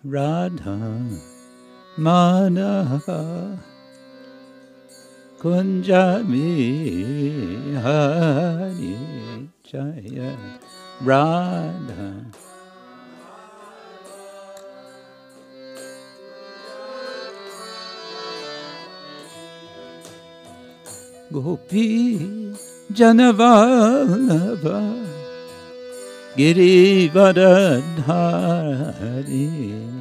Radha Madhava Kunja Vihari Jaya Radha Gopi Janavallabha Girivardhari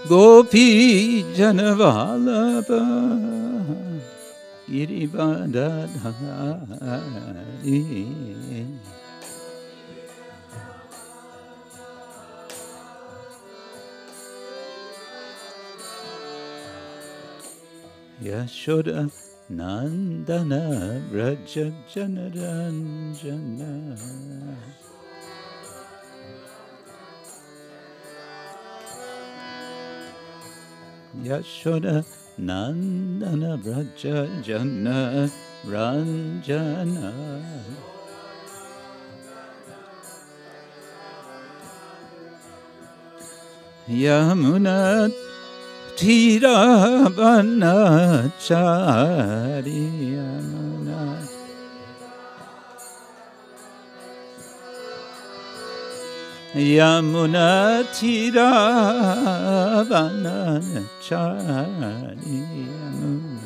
Gopi Janavallabha Girivardhari Yashoda Nandana Vraja Janaranjana Yashoda Nandana Vraja Janaranjana Yamuna Tiravanachari Yamuna Yamuna Tiravanachari Yamuna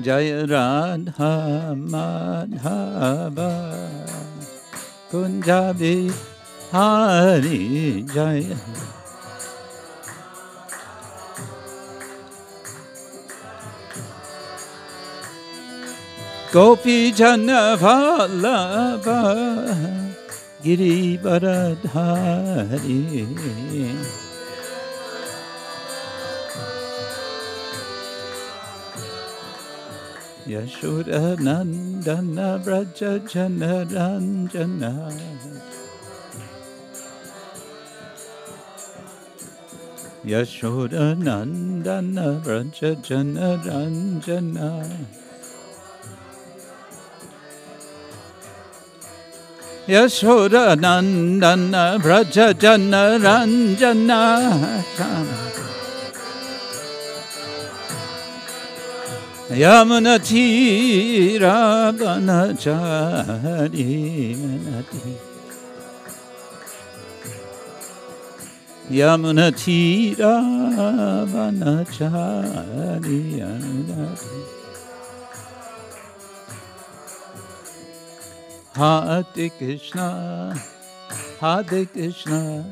Jaya Radha Madhava Kunjabi Hari Jaya Gopi Janavallabha Girivardhari Yashoda Nandana Vraja Janaranjana Yashoda Nandana Vraja Janaranjana Yashoda Nandana Vraja Janaranjana Yamuna Tiravanachari Manati Yamuna Tiravanachari Manati Hare Krishna Hare Krishna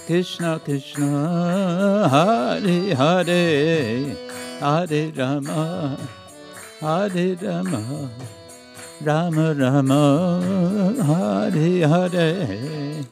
Krishna Krishna Hare Hare Hare Rama Hare Rama Rama Rama Hare Hare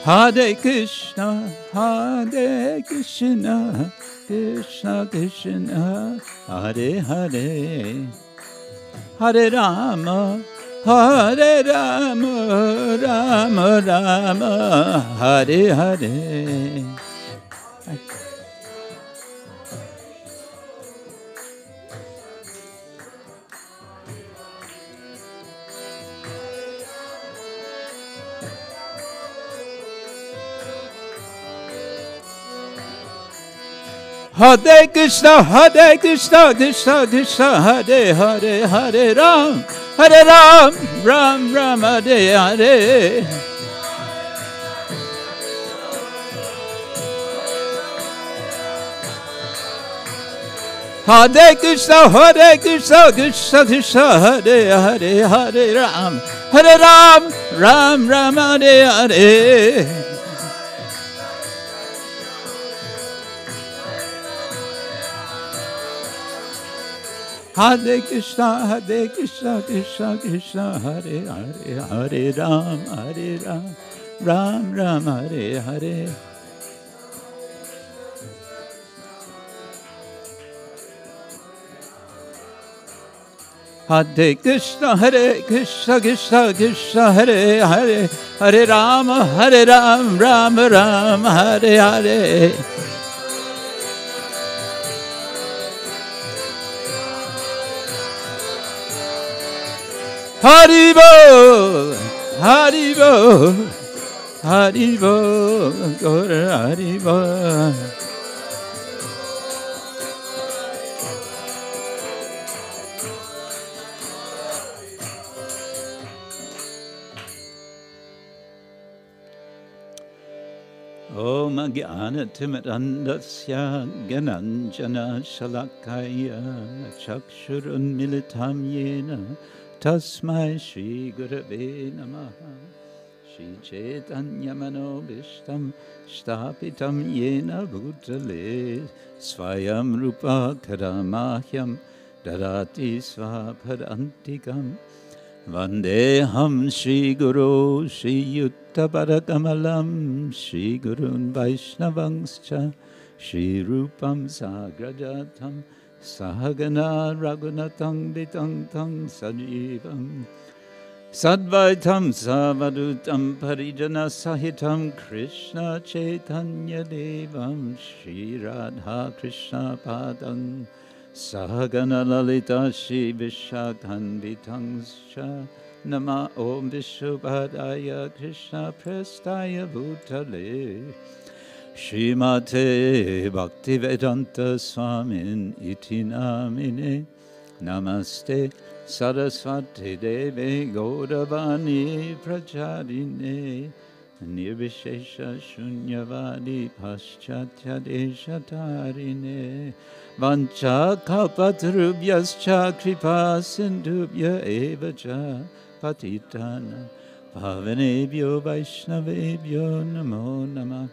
Hare Krishna, Hare Krishna, Krishna Krishna, Hare Hare, Hare Rama, Hare Rama, Rama Rama, Hare Hare. Hare Krishna, Hare Krishna, Krishna Krishna, Hare Hare, Hare Ram, Hare Ram, Ram Ram, Hare Hare. Hare Krishna, Hare Krishna, Krishna Krishna, Hare Hare, Hare Ram, Hare Ram, Ram Ram, Hare Hare. Hare Krishna, Krishna Krishna, Hare Hare, Hare Ram, Ram Ram, Hare Hare. Hare Krishna, Krishna Krishna, Hare Hare, Hare Ram, Ram Ram, Hare Hare. Haribo, Haribo, Haribo, Gora Haribo. Om Jnana-timirandasya Gyananjana Shalakaya Chakshurun Militam Yena Tasmai Shri Gurave Namaha Shri Chaitanya Manobishtam Shtapitam Yena Bhutale Swayam Rupa Karamahyam Darati Svaparantikam Vandeham Shri Guru Shri Yutta Parakamalam Shri Gurun Vaishnavangscha Shri Rupam Sagrajatam Sahagana Raghunatam Vitang Sajivam Sadvaitam Savadutam Parijana Sahitam Krishna Chaitanya Devam Shri Radha Krishna Padam Sahagana Lalita Shri Vishakhanvitangscha Nama Om Vishubhadaya Krishna Prestaya Bhutale Srimate Bhaktivedanta Swamin Iti Namine Namaste Saraswati Deve Gauravani Pracharine Nirvishesha Shunyavadi Paschatya Deshatarine Vancha kalpatarubhyascha kripa sindhubhya evacha patitana pavanebhyo vaishnavebhyo namo namah.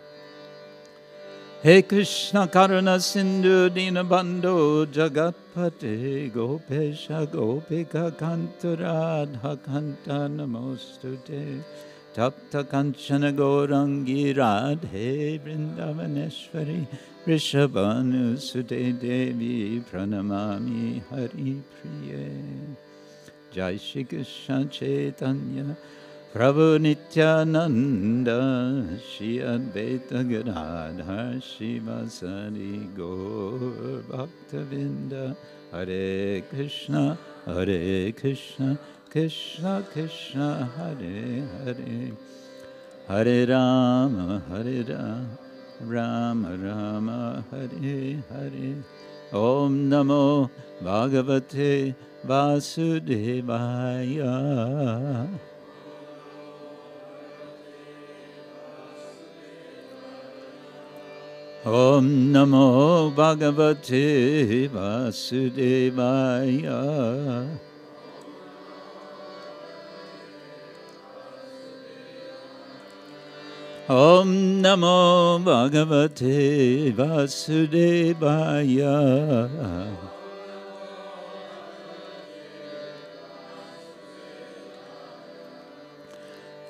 He Krishna Karuna Sindhu Dinabandho Jagatpate Gopesha Gopika Kanta Radha Kanta Namostute Tapta Kanchana Gaurangi Radhe Vrindavaneshwari Rishabhanu Sute Devi Pranamami Hari Priye. Jai Shri Krishna Chaitanya Prabhu Nityananda Shri Advaita Gadadhar Shri Vasari Gaur Bhaktavinda. Hare Krishna Krishna Krishna Hare Hare, Hare Rama Rama Rama Hare Hare. Om Namo Bhagavate Vasudevaya. Om Namo Bhagavate Vasudevaya. Om Namo Bhagavate Vasudevaya.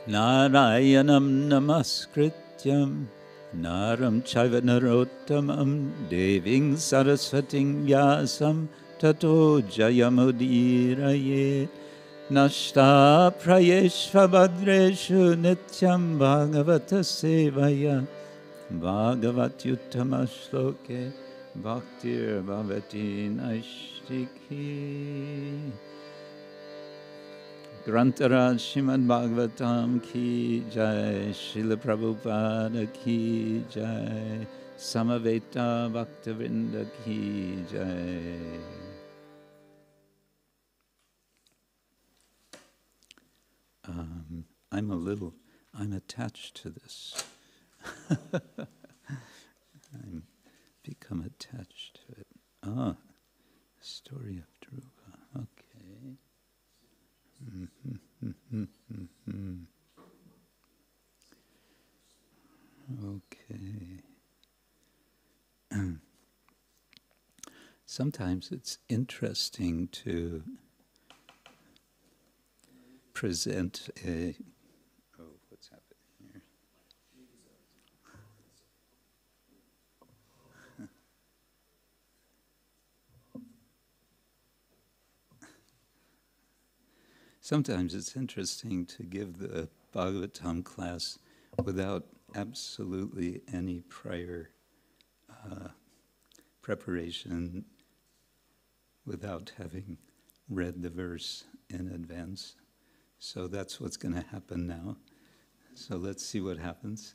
Narayanam Namaskrityam Naram Chaiva Narottamam Deving Saraswating Vyasam Tato Jayamudiraye. Nashta prayeshva bhadreshu nityam bhagavata sevaya. Bhagavatyuttama shloke bhaktir bhavati naishtiki. Grantaraj Srimad-Bhagavatam ki jai, Śrīla Prabhupada ki jai, Samaveta Bhaktivinoda ki jai. I'm attached to this. I'm become attached to it. Story of Dhruva. Okay. Okay. sometimes it's interesting to present a... Oh, what's happening here? Sometimes it's interesting to give the Bhagavatam class without absolutely any prior preparation, without having read the verse in advance. So that's what's going to happen now. So let's see what happens.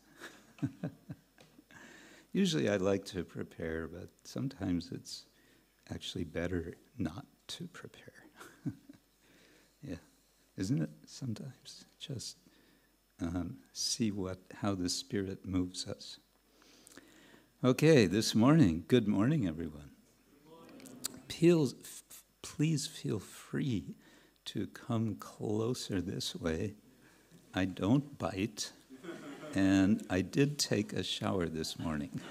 Usually I like to prepare, but sometimes it's actually better not to prepare. Yeah, isn't it? Sometimes just see how the Spirit moves us. Okay, this morning, good morning, everyone. Please feel free to come closer this way. I don't bite, and I did take a shower this morning.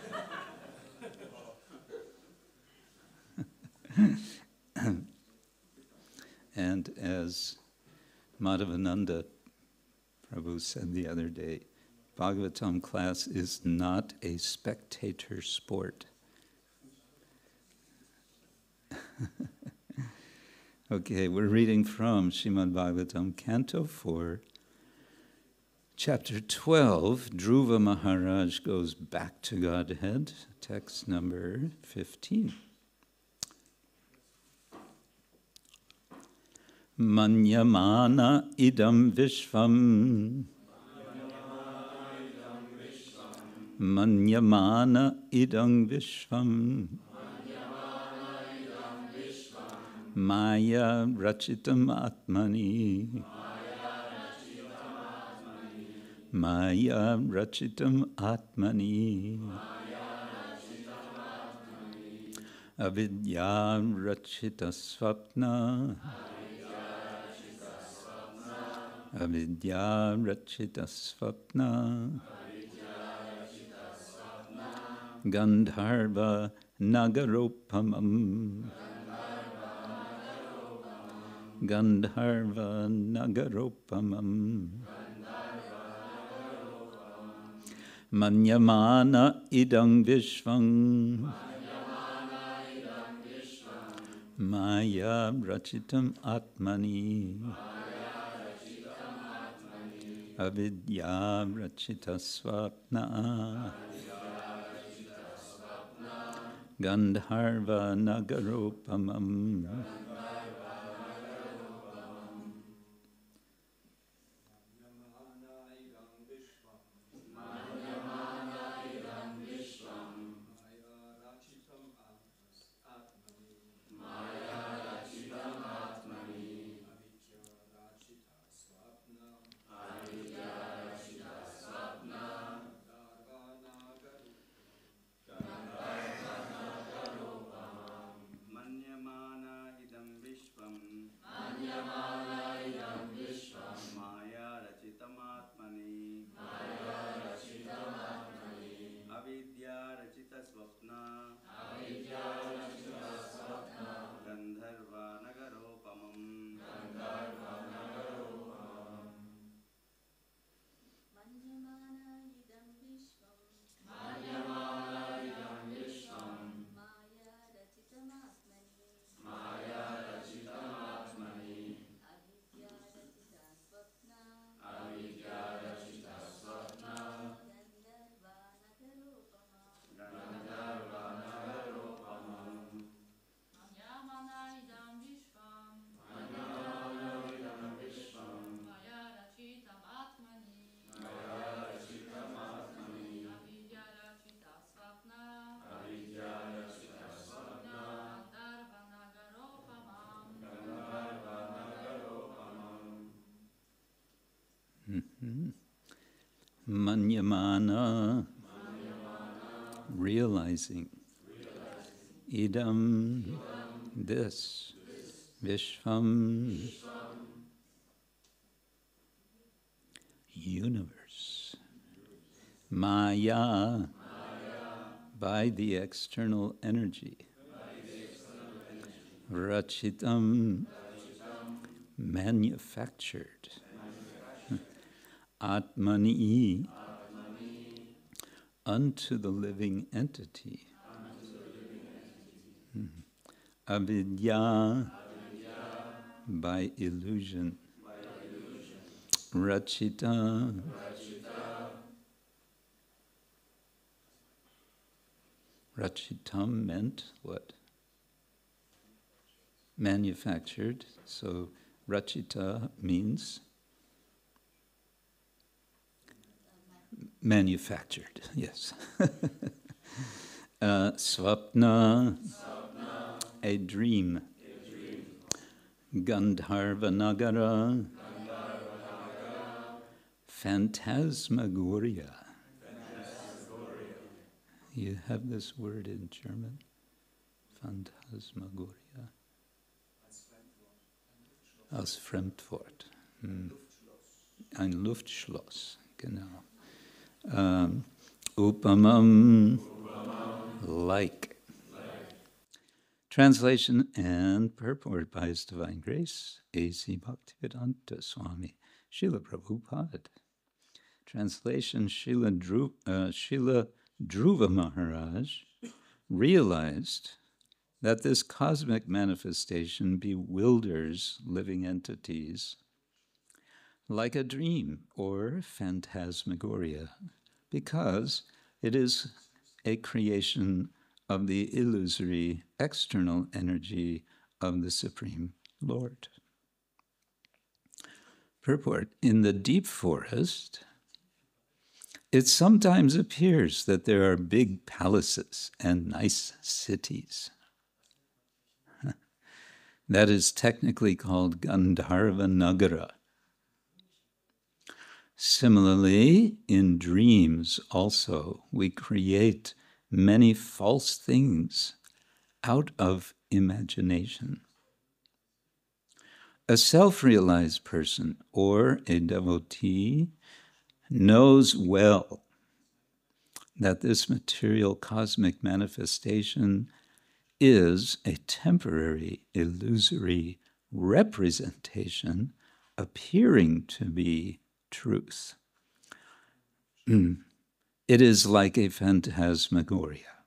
And as Madhavananda Prabhu said the other day, Bhagavatam class is not a spectator sport. Okay, we're reading from Srimad-Bhagavatam, Canto 4, Chapter 12. Dhruva Mahārāja goes back to Godhead, text number 15. Manyamāna idam viśvam. Manyamāna idam viśvam. Māyā-racitam ātmani. Māyā-racitam ātmani. Avidyā-racita-svapna. Avidyā-racita-svapna. Gandharva-nagaropamam. Gandharva-nagaropamam. Manyamāna idaṁ viśvam. Māyā-racitam ātmani. Avidyā-racita-svapna. Gandharva-nagaropamam. avidyā-racita-svapna. Gandharva-nagaropamam. Manyamāna idam viśvam. Māyā-racitam ātmani. Avidyā-racita-svapna. Gandharva-nagaropamam. Manyamāna idam viśvam. Māyā-racitam ātmani. Avidyā-racita-svapna. Gandharva-nagaropamam. Manyamāna, realizing. Idam, this. Viśvam, universe. Māyā, by the external energy. Racitam, manufactured. Ātmani, unto the living entity. Avidyā, by illusion. Racita, racitam meant what? Manufactured. So racita means manufactured, yes. Svapna, a dream. Gandharva-nagara, phantasmagoria. You have this word in German? Phantasmagoria. Aus Fremdwort. Ein Luftschloss, genau. Upamam, like. Translation and purport by His Divine Grace, A.C. Bhaktivedanta Swami, Śrīla Prabhupada. Translation, Śrīla Dhruva Mahārāja realized that this cosmic manifestation bewilders living entities like a dream or phantasmagoria, because it is a creation of the illusory external energy of the Supreme Lord. Purport, in the deep forest, it sometimes appears that there are big palaces and nice cities. That is technically called gandharva-nagara. Similarly, in dreams also, we create many false things out of imagination. A self-realized person or a devotee knows well that this material cosmic manifestation is a temporary, illusory representation appearing to be truth. It is like a phantasmagoria.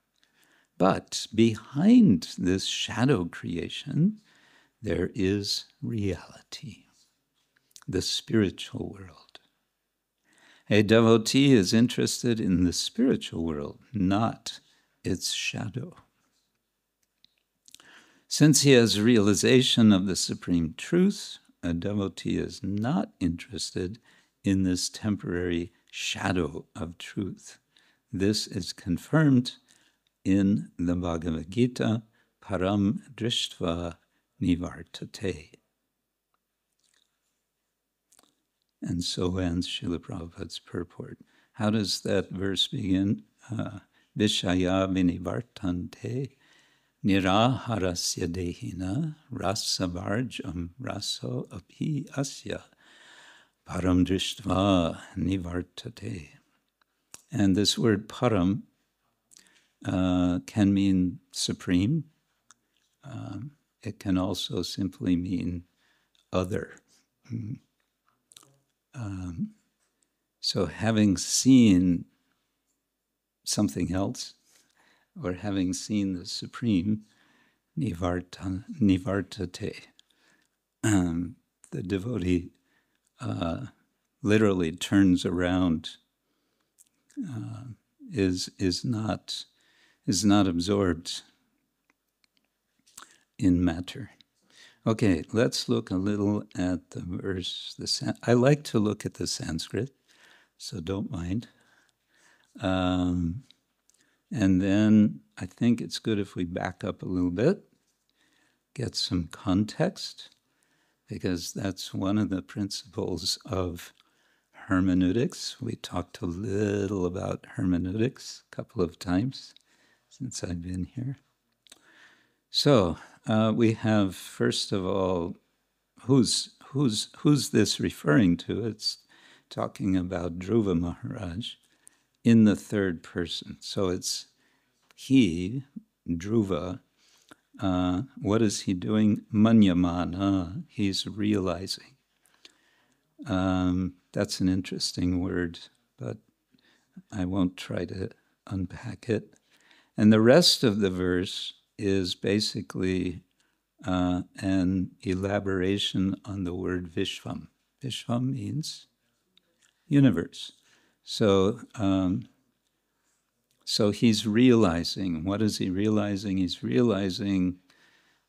But behind this shadow creation, there is reality, the spiritual world. A devotee is interested in the spiritual world, not its shadow. Since he has realization of the supreme truth, a devotee is not interested in this temporary shadow of truth. This is confirmed in the Bhagavad-gītā, paraṁ dṛṣṭvā nivartate. And so ends Srila Prabhupada's purport. How does that verse begin? Vishaya vinivartante niraharasya dehina rasavarjam raso api asya paraṁ dṛṣṭvā nivartate. And this word paraṁ can mean supreme. It can also simply mean other. So having seen something else, or having seen the supreme, nivartate, the devotee literally turns around, is not absorbed in matter. Okay, let's look a little at the verse. I like to look at the Sanskrit, so don't mind. And then I think it's good if we back up a little bit, get some context, because that's one of the principles of hermeneutics. We talked a little about hermeneutics a couple of times since I've been here. So we have, first of all, who's this referring to? It's talking about Dhruva Mahārāja in the third person. So it's he, Dhruva, what is he doing? Manyamāna, he's realizing. That's an interesting word, but I won't try to unpack it. And the rest of the verse is basically an elaboration on the word viśvam. Viśvam means universe. So he's realizing. What is he realizing? He's realizing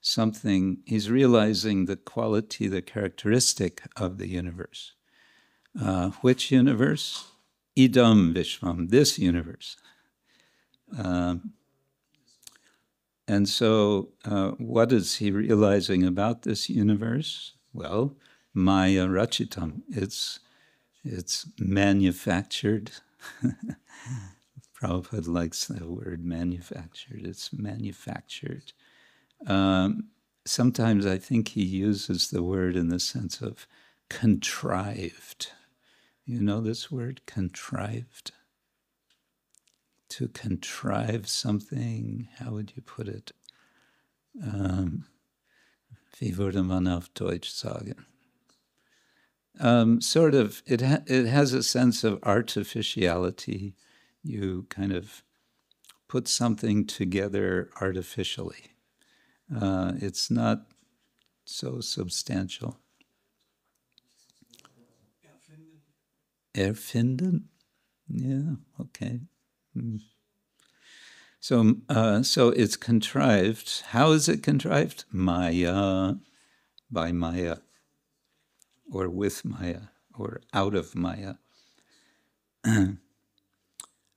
something. He's realizing the quality, the characteristic of the universe. Which universe? Idam viśvam, this universe. And so what is he realizing about this universe? Well, māyā-racitam, it's manufactured. Prabhupada likes the word manufactured. It's manufactured. Sometimes I think he uses the word in the sense of contrived. You know this word, contrived? To contrive something, how would you put it? Wie würde man auf Deutsch sagen? Sort of, it has a sense of artificiality. You kind of put something together artificially. It's not so substantial. Erfinden? Yeah, okay. So it's contrived. How is it contrived? Maya, by Maya, or with Maya, or out of Maya. And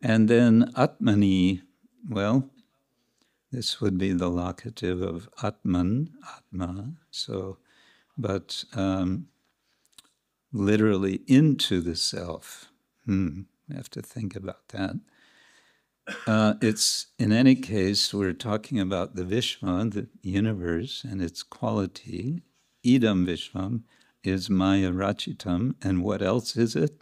then ātmani, well, this would be the locative of ātman, atma. So, but literally into the self. We have to think about that. It's, in any case, we're talking about the viśvam, the universe, and its quality. Idam viśvam is māyā-racitam, and what else is it?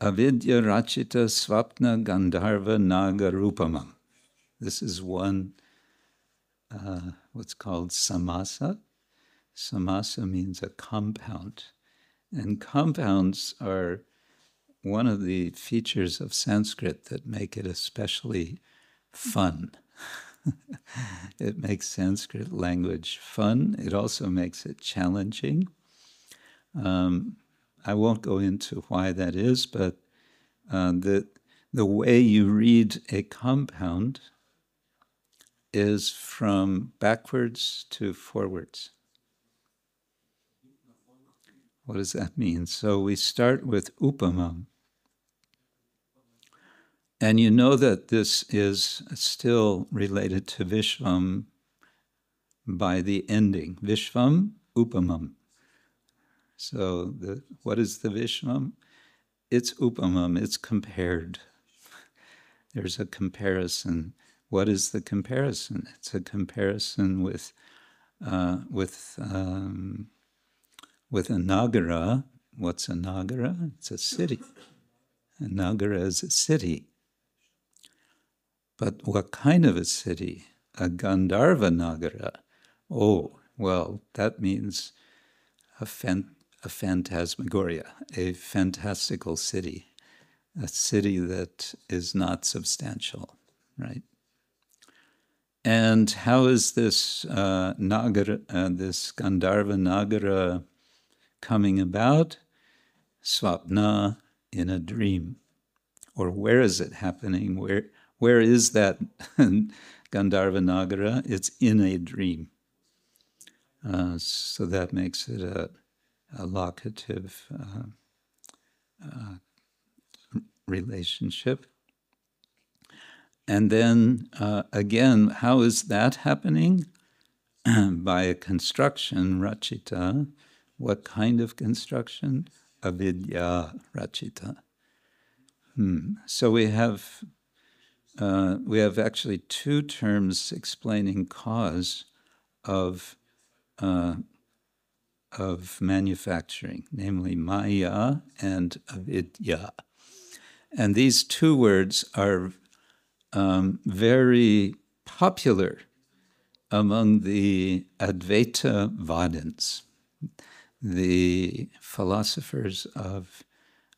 Avidyā-racita-svapna gandharva-nagaropamam. This is one, what's called samasa. Samasa means a compound. And compounds are one of the features of Sanskrit that make it especially fun. It makes Sanskrit language fun. It also makes it challenging. I won't go into why that is, but the way you read a compound is from backwards to forwards. What does that mean? So we start with upamam. And you know that this is still related to viśvam by the ending. Viśvam, upamam. So what is the viśvam? It's upamam, it's compared. There's a comparison. What is the comparison? It's a comparison with a nagara. What's a nagara? It's a city. A nagara is a city. But what kind of a city? A gandharva-nagara. Oh, well, that means a phantasmagoria, a fantastical city, a city that is not substantial, right? And how is this nagara, this gandharva-nagara coming about? Svapna, in a dream. Or where is it happening? Where is that gandharva-nagara? It's in a dream. So that makes it a locative relationship. And then, again, how is that happening? By a construction, racita. What kind of construction? Avidyā-racita. So we have actually two terms explaining cause of manufacturing, namely maya and avidya. And these two words are very popular among the Advaita-vadins, the philosophers of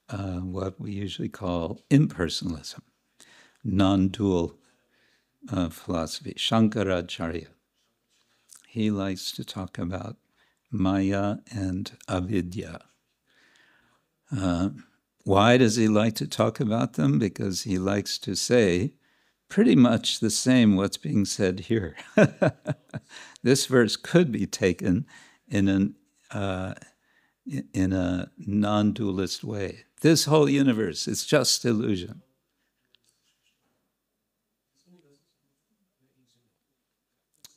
what we usually call impersonalism, non-dual philosophy, Shankaracharya. He likes to talk about maya and avidya. Why does he like to talk about them? Because he likes to say pretty much the same what's being said here. This verse could be taken in a non-dualist way. This whole universe is just illusion.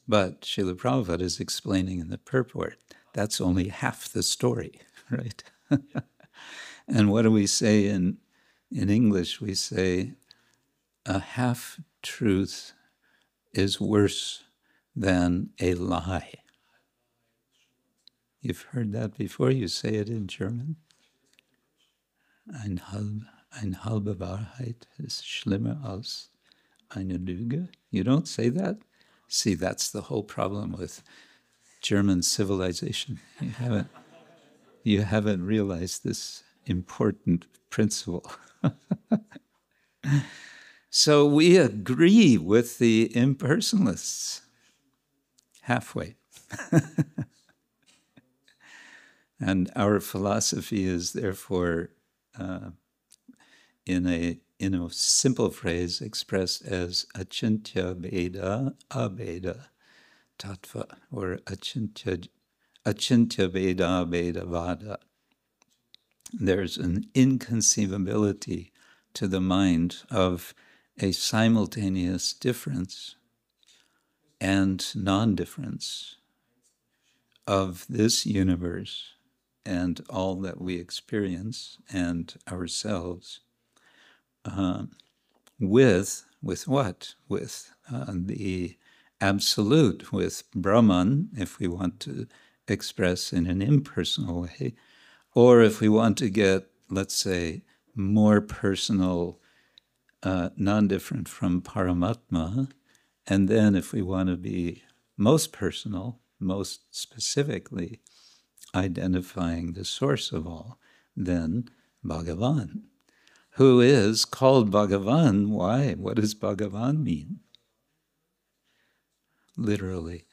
But Śrīla Prabhupada is explaining in the Purport, that's only half the story, right? And what do we say in English? We say, a half-truth is worse than a lie. You've heard that before? You say it in German? Eine halbe Wahrheit ist schlimmer als eine Lüge. You don't say that? See, that's the whole problem with German civilization. You haven't realized this important principle. So we agree with the impersonalists halfway. And our philosophy is therefore, in a simple phrase, expressed as achintya veda abeda tattva, or achintya veda veda vada. There's an inconceivability to the mind of a simultaneous difference and non-difference of this universe and all that we experience and ourselves, with what? With the absolute, with Brahman, if we want to express in an impersonal way, or if we want to get, let's say, more personal, non-different from Paramatma, and then if we want to be most personal, most specifically identifying the source of all, then Bhagavan, who is called Bhagavan. Why? What does Bhagavan mean? Literally.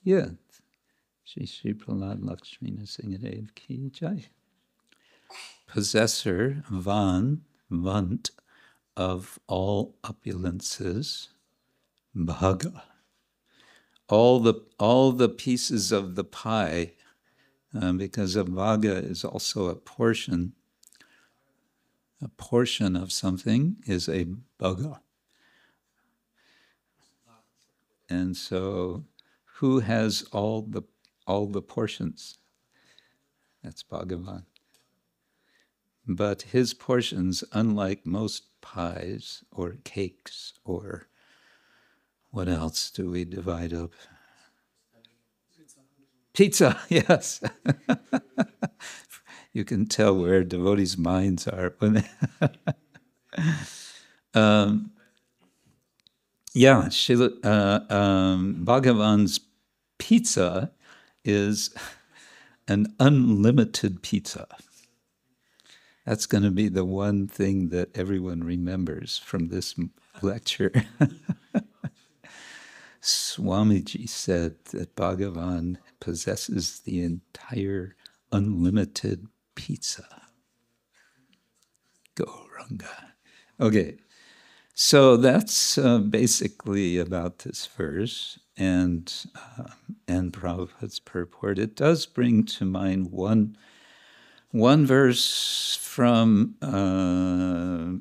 Yeah. Shri Prahlad Lakshmi Nrsimhadev ki jai. Possessor, vant, of all opulences, Bhaga. All the pieces of the pie, because a bhaga is also a portion of something is a bhaga. And so, who has all the portions? That's Bhagavan. But his portions, unlike most pies or cakes or what else do we divide up? Pizza, yes. You can tell where devotees' minds are when they Bhagavan's pizza is an unlimited pizza. That's going to be the one thing that everyone remembers from this lecture. Swamiji said that Bhagavan possesses the entire unlimited pizza. Gauranga. Okay, so that's basically about this verse and Prabhupada's purport. It does bring to mind one verse from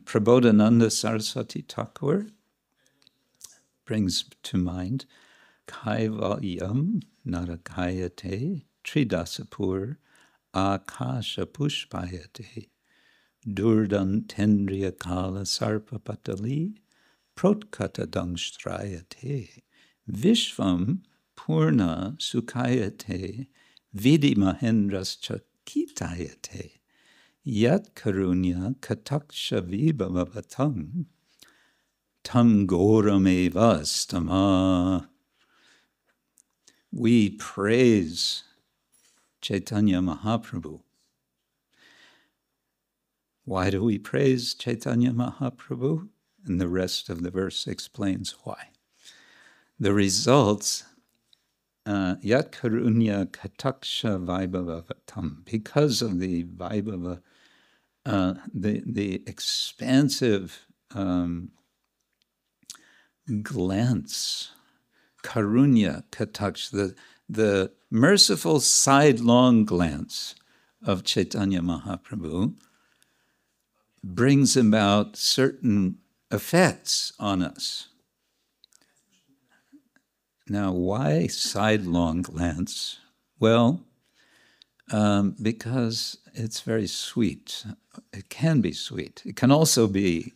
Prabodhananda Saraswati Thakur. Brings to mind Kaivalyam Narakayate Tridasapur Akasha Pushpayate Durdan Tendriya Kala Sarpa Patali Protkata Dṛṣṭvā viśvam Purna Sukhayate Vidi Mahendras Chakitayate Yat Karunya Kataksha Vibhavatam tam gorameva stama. We praise Chaitanya Mahaprabhu. Why do we praise Chaitanya Mahaprabhu? And the rest of the verse explains why. The results, yat karunya kataksha vaibhavatam, because of the vaibhava, the expansive glance, karunya kataksha, the merciful sidelong glance of Chaitanya Mahaprabhu brings about certain effects on us. Now, why sidelong glance? Well, because it's very sweet. It can be sweet. It can also be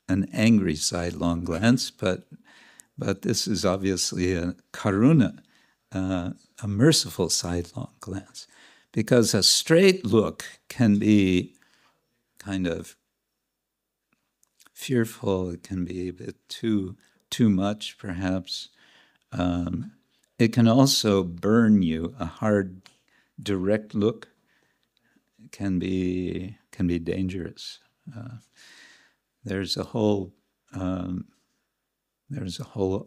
an angry sidelong glance, but this is obviously a karuna, a merciful sidelong glance. Because a straight look can be kind of fearful, it can be a bit too much, perhaps. It can also burn you. A hard, direct look can be dangerous. There's a whole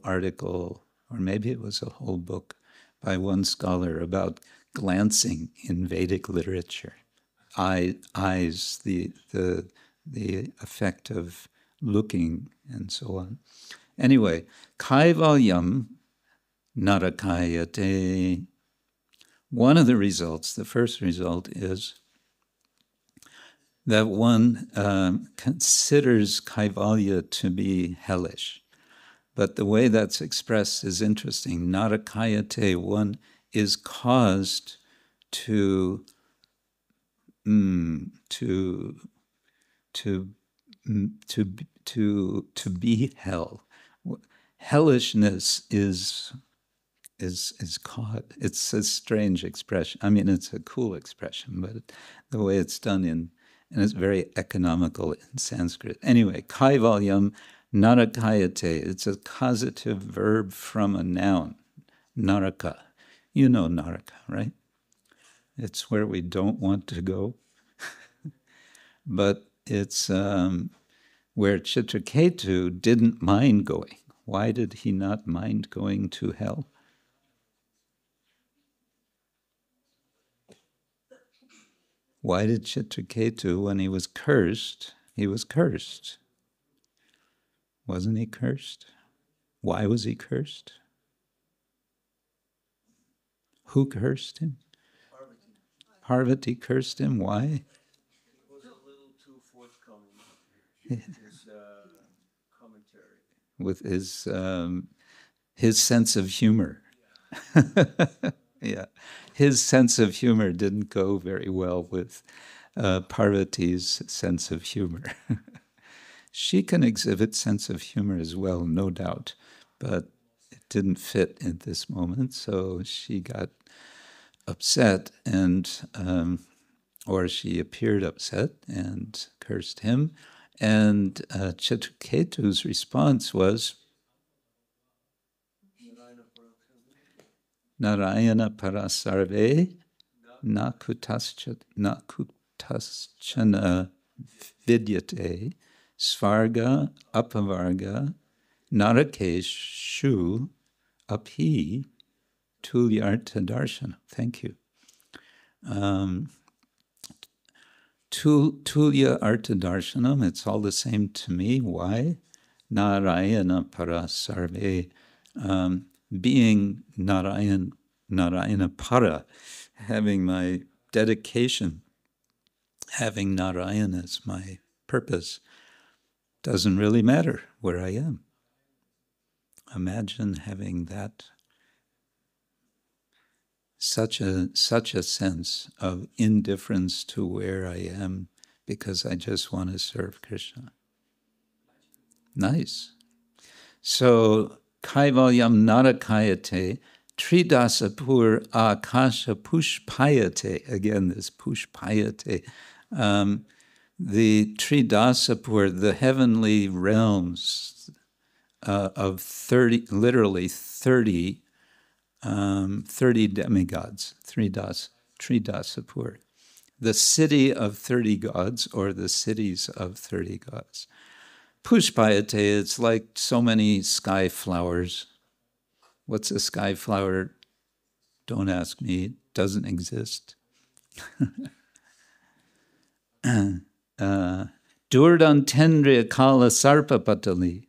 article, or maybe it was a whole book by one scholar about glancing in Vedic literature. Eyes, the effect of looking, and so on. Anyway, kaivalyam narakayate. One of the results, the first result, is that one considers kaivalya to be hellish. But the way that's expressed is interesting. Narakayate, one is caused to be hell. Hellishness is caught. It's a strange expression. I mean, it's a cool expression, but the way it's done and it's very economical in Sanskrit. Anyway, kaivalyam narakayate. It's a causative verb from a noun, naraka. You know naraka, right? It's where we don't want to go. But it's where Chitraketu didn't mind going. Why did he not mind going to hell? Why did Chitraketu, when he was cursed, Wasn't he cursed? Why was he cursed? Who cursed him? Parvati cursed him. Why? He was a little too forthcoming in his commentary. With his sense of humor. Yeah, his sense of humor didn't go very well with Parvati's sense of humor. She can exhibit sense of humor as well, no doubt, but it didn't fit at this moment, so she got upset or she appeared upset and cursed him. And Chitraketu's response was, Narayana parasarve nakutaschana vidyate svarga apavarga narakeshu api tulyartha darshana. Thank you. Tulya artha darshanam, it's all the same to me. Why? Narayana parasarve. Being Narayana para, having my dedication, having Narayana as my purpose, doesn't really matter where I am. Imagine having that, such a sense of indifference to where I am because I just want to serve Krishna. Nice. So, Kaivalyam narakayate, tridasapur akasha pushpayate. Again, this pushpayate. the Tridasapur, the heavenly realms of 30, literally 30, 30 demigods, Tridasapur. The city of 30 gods, or the cities of 30 gods. Pushpayate, it's like so many sky flowers. What's a sky flower? Don't ask me, it doesn't exist. Durdantendriya kala sarpapatali,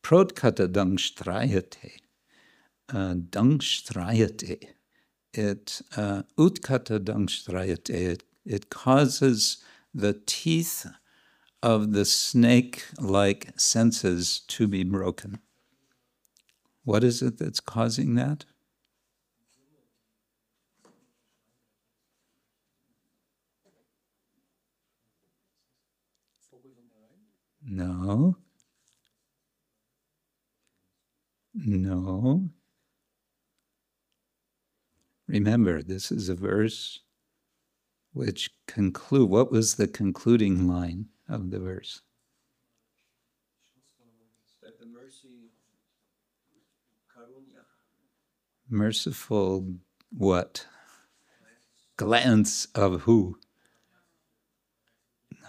protkata dṛṣṭvā. Dṛṣṭvā. It utkata dṛṣṭvā. It causes the teeth of the snake-like senses to be broken. What is it that's causing that? No. No. Remember, this is a verse which what was the concluding line of the verse? That the mercy, karunya. Merciful what? Glance of who?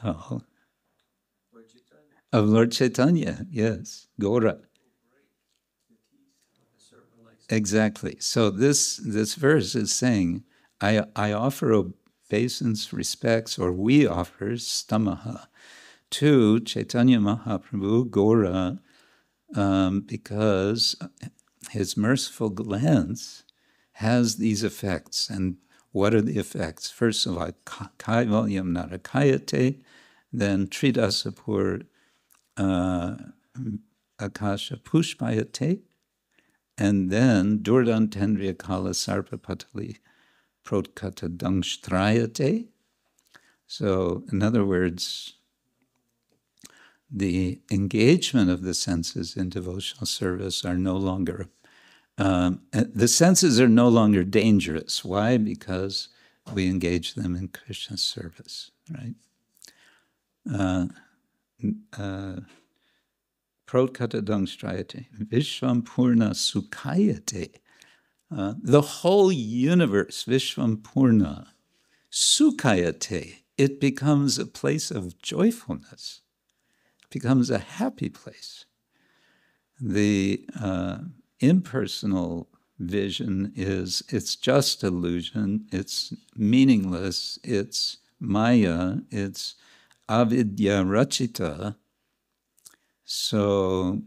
No. Of Lord Chaitanya, yes. Gora. Exactly. So this verse is saying, I offer obeisance, respects, or we offer stamaha to Chaitanya Mahaprabhu, Gora, because his merciful glance has these effects. And what are the effects? First of all, kaivalyam narakayate, then tridasapur akasha pushpayate, and then durdantendriya kala sarpapatali protkata dṛṣṭvā. So, in other words, the engagement of the senses in devotional service are no longer, the senses are no longer dangerous. Why? Because we engage them in Krishna's service, right? Protkata dṛṣṭvā, viśvam purna sukhayate. The whole universe, viśvam purna sukhayate, it becomes a place of joyfulness. It becomes a happy place. The impersonal vision it's just illusion, it's meaningless, it's maya, it's avidyā-racita. So,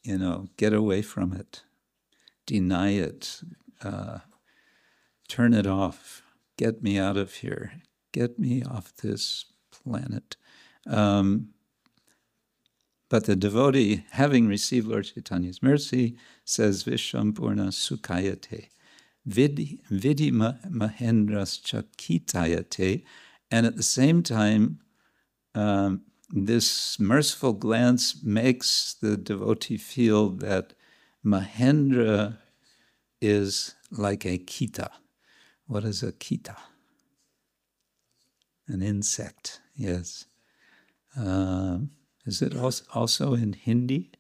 get away from it, deny it, turn it off, get me out of here, get me off this planet. But the devotee, having received Lord Chaitanya's mercy, says, viśvam purna sukhayate, vidhi mahendras chakitayate, and at the same time, this merciful glance makes the devotee feel that Mahendra is like a kita. What is a kita? An insect, yes. Is it also in Hindi?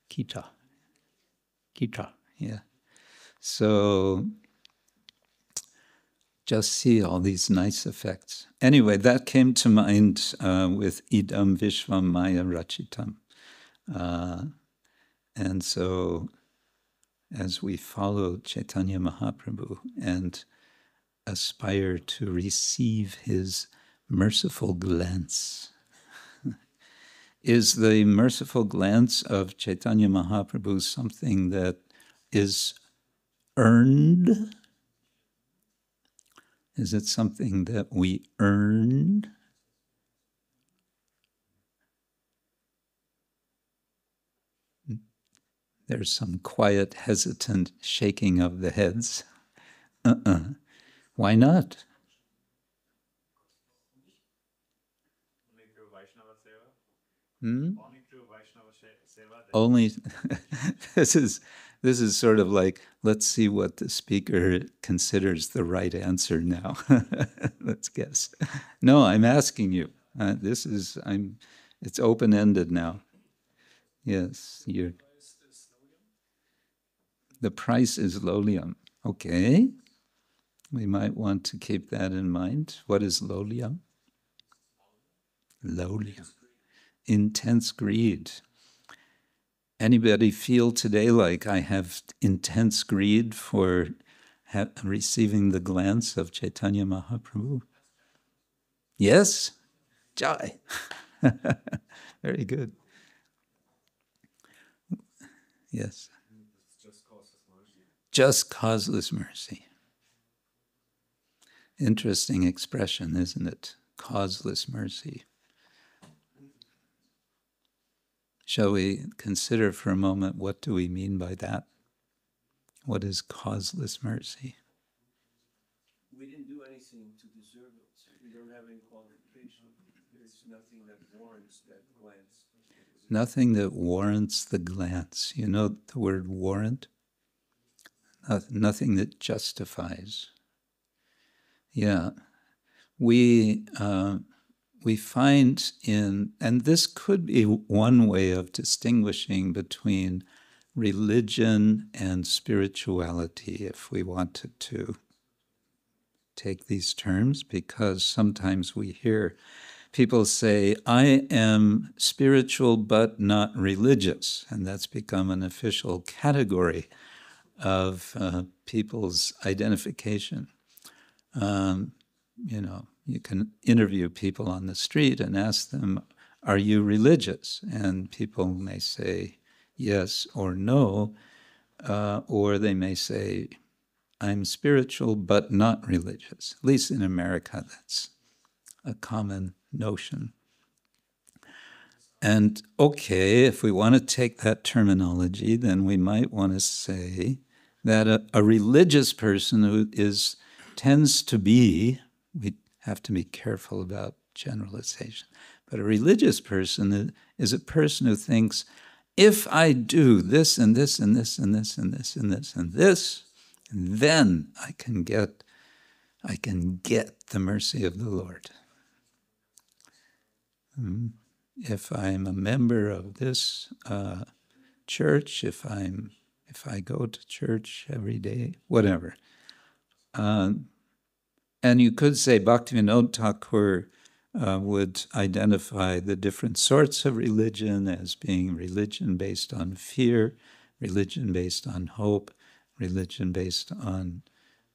Kita. Kita, yeah. So, just see all these nice effects. Anyway, that came to mind with idam, viśvam, māyā-racitam. And so, as we follow Chaitanya Mahaprabhu and aspire to receive his merciful glance, is the merciful glance of Chaitanya Mahaprabhu something that is earned? Is it something that we earn? There's some quiet, hesitant shaking of the heads. Why not? Only this This is sort of like, let's see what the speaker considers the right answer now. Let's guess. No, I'm asking you. It's open-ended now. Yes, the price is lolium. Okay. We might want to keep that in mind. What is lolium? Lolium. Intense greed. Anybody feel today like I have intense greed for receiving the glance of Chaitanya Mahaprabhu? Yes? Jai. Very good. Yes. Just causeless mercy. Interesting expression, isn't it? Causeless mercy. Shall we consider for a moment what do we mean by that? What is causeless mercy? We didn't do anything to deserve it. We don't have any qualification. There's nothing that warrants that glance. Nothing that warrants the glance. You know the word warrant? Nothing that justifies. Yeah. We find and this could be one way of distinguishing between religion and spirituality, if we wanted to take these terms, because sometimes we hear people say, I am spiritual but not religious, and that's become an official category of people's identification. You can interview people on the street and ask them, are you religious? And people may say yes or no, or they may say, I'm spiritual but not religious. At least in America, that's a common notion. And okay, if we want to take that terminology, then we might want to say that a religious person who tends to be, we have to be careful about generalization, but a religious person is a person who thinks, if I do this and this and this and this and this and this and this, then I can get the mercy of the Lord. If I'm a member of this church, if I go to church every day, whatever. And you could say Bhaktivinoda Thakur would identify the different sorts of religion as being religion based on fear, religion based on hope, religion based on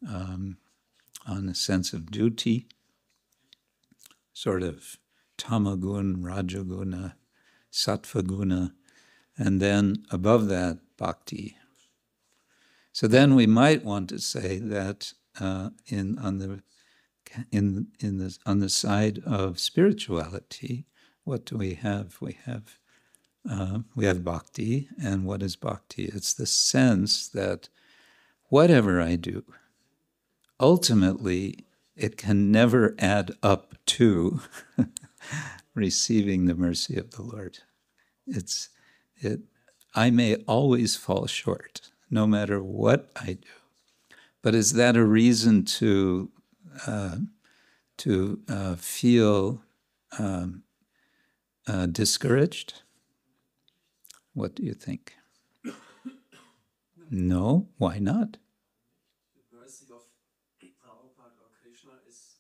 a sense of duty, sort of tamagun, rajaguna, sattvaguna, and then above that, bhakti. So then we might want to say that on the side of spirituality, what do we have? We have bhakti, and what is bhakti? It's the sense that whatever I do, ultimately it can never add up to receiving the mercy of the Lord. I may always fall short, no matter what I do. But is that a reason to feel discouraged? What do you think? No? Why not? The mercy of Prabhupada or Krishna is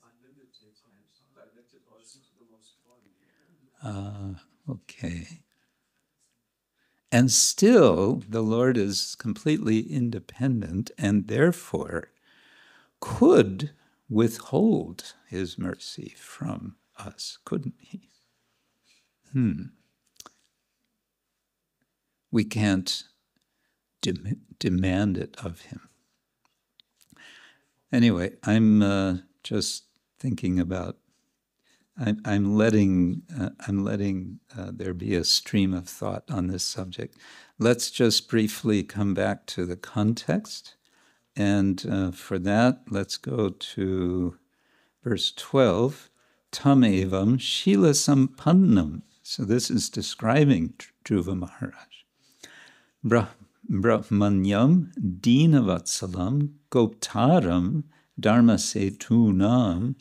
unlimited and directed also to the most holy. Okay. And still, the Lord is completely independent and therefore could withhold his mercy from us, couldn't he? We can't demand it of him. Anyway, I'm just thinking about. I'm letting there be a stream of thought on this subject. Let's just briefly come back to the context, and for that, let's go to verse 12. Tam evam Śrīla sampannam. So this is describing Dhruva Mahārāja. Brahmanyam dīnavatsalam goptaram dharmasetunam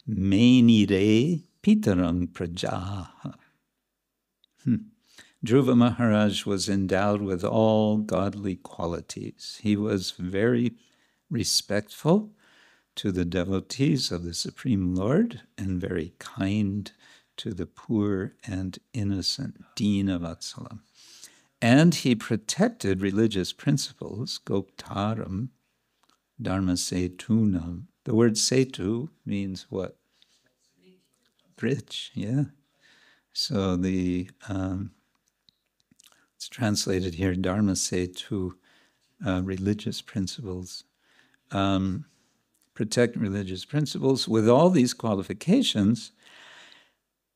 menire pitaram prajaha. Dhruva Mahārāja was endowed with all godly qualities. He was very respectful to the devotees of the Supreme Lord and very kind to the poor and innocent, dīnavatsalam. And he protected religious principles, goptaram dharmasetunam. The word setu means what? Bridge, yeah. So it's translated here, dharmasetu, religious principles. Protect religious principles. With all these qualifications,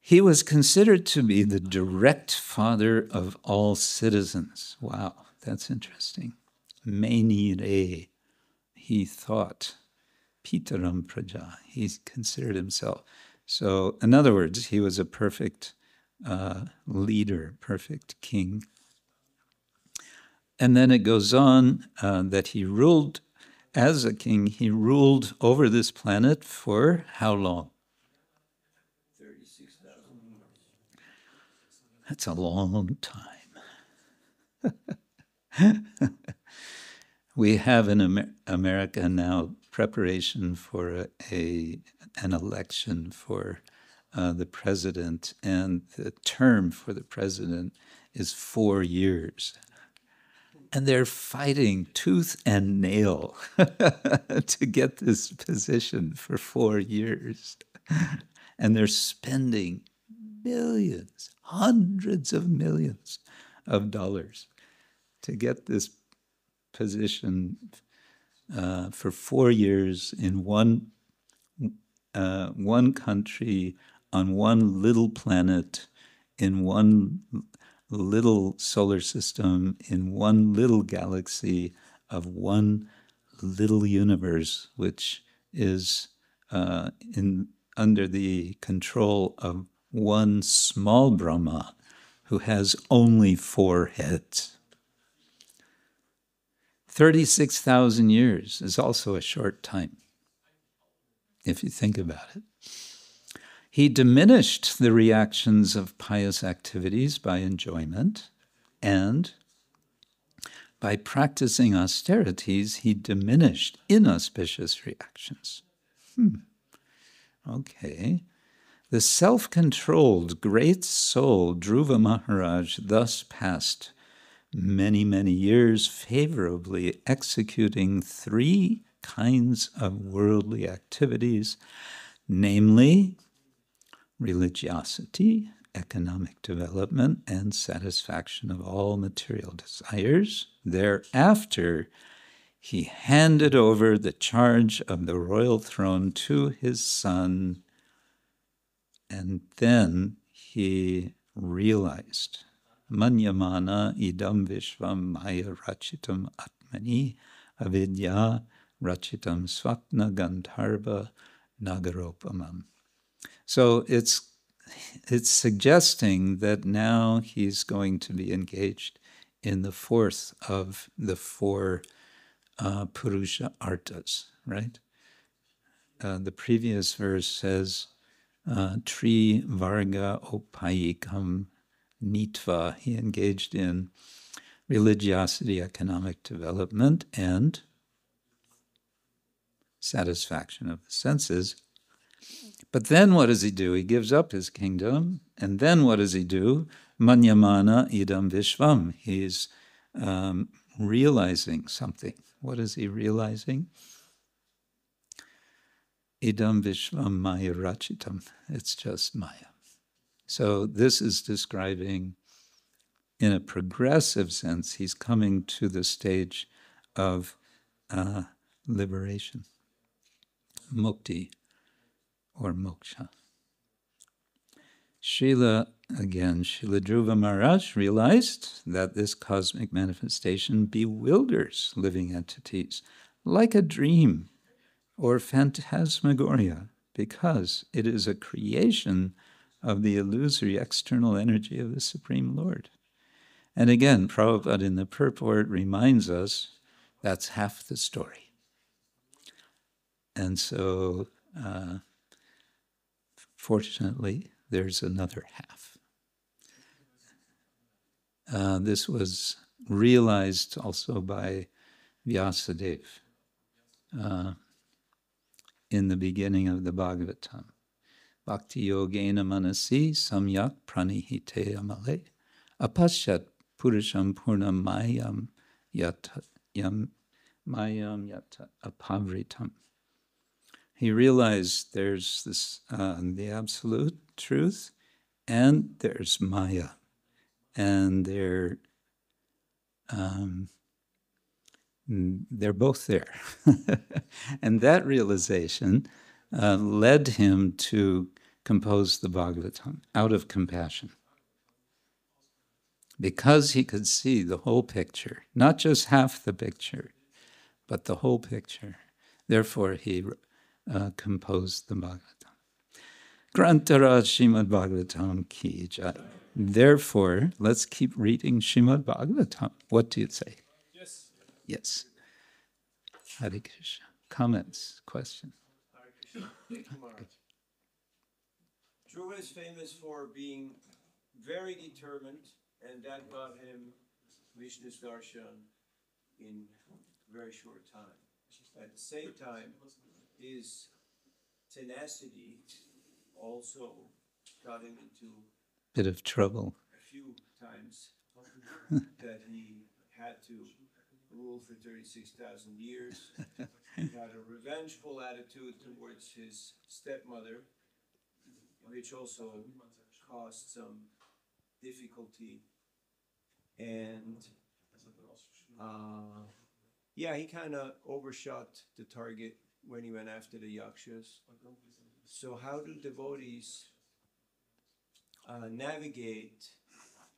he was considered to be the direct father of all citizens. Wow, that's interesting. Menire, he thought. Pitaram praja, he considered himself. So, in other words, he was a perfect leader, perfect king. And then it goes on that he ruled, as a king, he ruled over this planet for how long? 36,000 years. That's a long time. We have in America now preparation for an election for the president, and the term for the president is 4 years. And they're fighting tooth and nail to get this position for 4 years. And they're spending millions, hundreds of millions of dollars to get this position for 4 years in one country, on one little planet, in one little solar system, in one little galaxy of one little universe, which is under the control of one small Brahma who has only 4 heads. 36,000 years is also a short time, if you think about it. He diminished the reactions of pious activities by enjoyment, and by practicing austerities, he diminished inauspicious reactions. Okay. The self-controlled great soul, Dhruva Mahārāja, thus passed many, many years favorably executing 3 kinds of worldly activities, namely religiosity, economic development, and satisfaction of all material desires. Thereafter, he handed over the charge of the royal throne to his son, and then he realized manyamāna idam viśvam māyā-racitam ātmani avidyā-racita-svapna gandharva-nagaropamam. So it's suggesting that now he's going to be engaged in the 4th of the 4 Purusha artas, right? The previous verse says, Tri varga opayikam nitva. He engaged in religiosity, economic development, and satisfaction of the senses. But then what does he do? He gives up his kingdom, and then what does he do? Manyamāna idam viśvam. He's realizing something. What is he realizing? Idam viśvam māyā-racitam. It's just Maya. So this is describing, in a progressive sense, he's coming to the stage of liberation, mukti, or moksha. Śrīla Dhruva Mahārāja realized that this cosmic manifestation bewilders living entities like a dream or phantasmagoria, because it is a creation of the illusory external energy of the Supreme Lord. And again, Prabhupada in the Purport reminds us that's half the story. And so, fortunately, there's another half. This was realized also by Vyasadeva in the beginning of the Bhagavatam. Bhakti yogena manasi samyak pranihite amale apashyat purusham purnam māyā-racitam apavritam. He realized there's this the absolute truth, and there's maya, and they're both there. And that realization led him to compose the Bhagavatam out of compassion. Because he could see the whole picture, not just half the picture, but the whole picture. Therefore, he composed the Bhagavatam. Grantara Srimad-Bhagavatam ki jai. Therefore, let's keep reading Srimad-Bhagavatam. What do you say? Yes. Yes. Hare Krishna. Comments, questions? Hare Krishna. Thank you, Maharaj. Dhruva is famous for being very determined, and that got him Vishnu's darshan in a very short time. At the same time, his tenacity also got him into Bit of trouble. a few times that he had to rule for 36,000 years. He had a revengeful attitude towards his stepmother, which also caused some difficulty. And he kind of overshot the target when he went after the yakshas. So how do devotees navigate,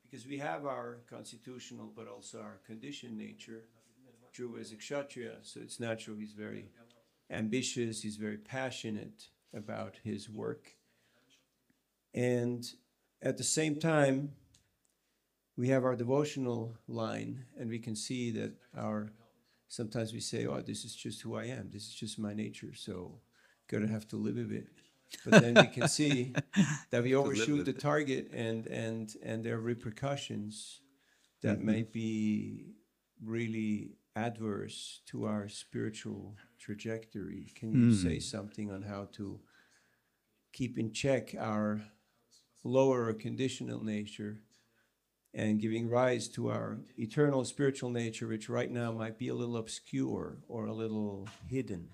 because we have our constitutional but also our conditioned nature. Dhruva is a kshatriya, so it's natural he's very ambitious, he's very passionate about his work. And at the same time, we have our devotional line, and we can see that sometimes we say, oh, this is just who I am, this is just my nature, so gonna have to live with it. But then we can see that we overshoot the target, and there are repercussions that may be really adverse to our spiritual trajectory. Can you say something on how to keep in check our lower or conditional nature and giving rise to our eternal spiritual nature, which right now might be a little obscure or a little hidden?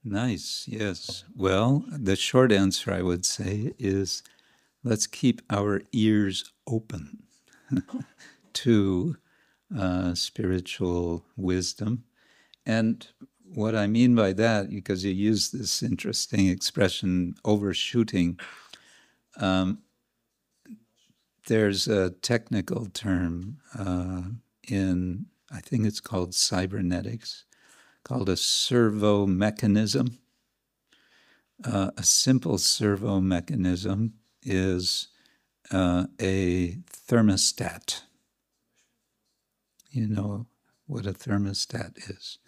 Nice, yes. Well, the short answer I would say is let's keep our ears open to spiritual wisdom. And what I mean by that, because you use this interesting expression, overshooting, there's a technical term in, I think it's called cybernetics, called a servo mechanism. A simple servo mechanism is a thermostat. You know what a thermostat is.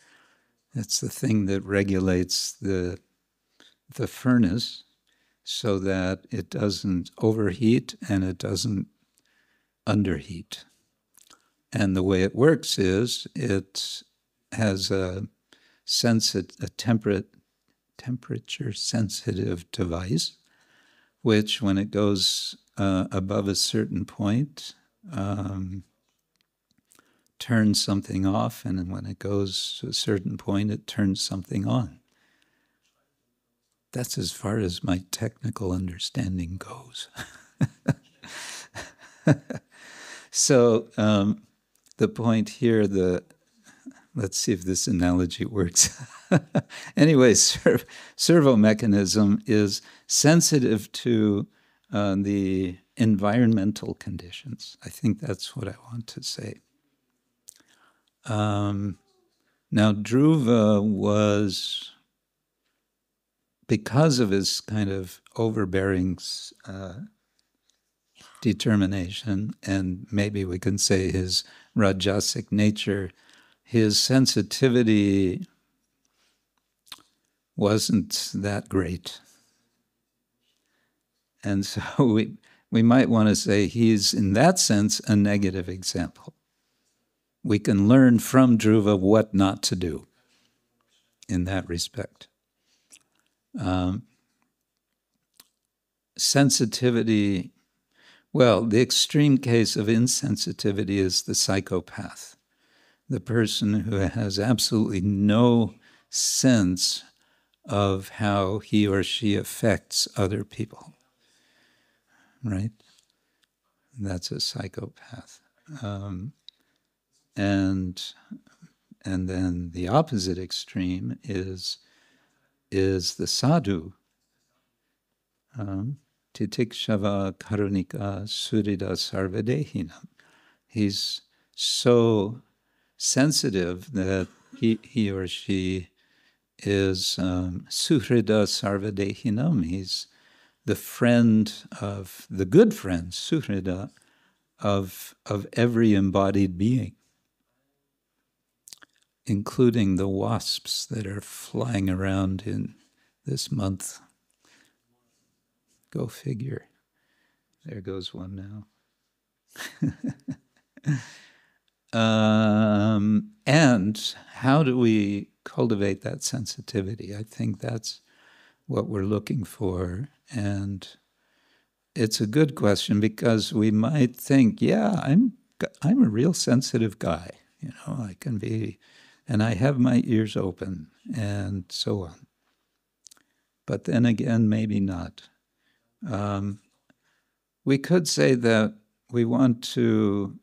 It's the thing that regulates the furnace so that it doesn't overheat and it doesn't underheat. And the way it works is it has a temperature-sensitive device, which when it goes above a certain point, turns something off, and when it goes to a certain point, it turns something on. That's as far as my technical understanding goes. So the point here, let's see if this analogy works. Anyway, servo mechanism is sensitive to the environmental conditions. I think that's what I want to say. Now, Dhruva was, because of his kind of overbearing determination, and maybe we can say his rajasic nature, his sensitivity wasn't that great. And so we might want to say he's, in that sense, a negative example. We can learn from Dhruva what not to do in that respect. Sensitivity, well, the extreme case of insensitivity is the psychopath, the person who has absolutely no sense of how he or she affects other people, right? That's a psychopath. And then the opposite extreme is the sadhu. Titikshava karunika surida sarvadehinam. He's so sensitive that he or she is suhrida sarvadehinam. He's the friend of, the good friend, suhrida, of every embodied being, including the wasps that are flying around in this month. Go figure. There goes one now. And how do we cultivate that sensitivity? I think that's what we're looking for. And it's a good question, because we might think, yeah, I'm a real sensitive guy. You know, I can be, and I have my ears open, and so on. But then again, maybe not. We could say that we want to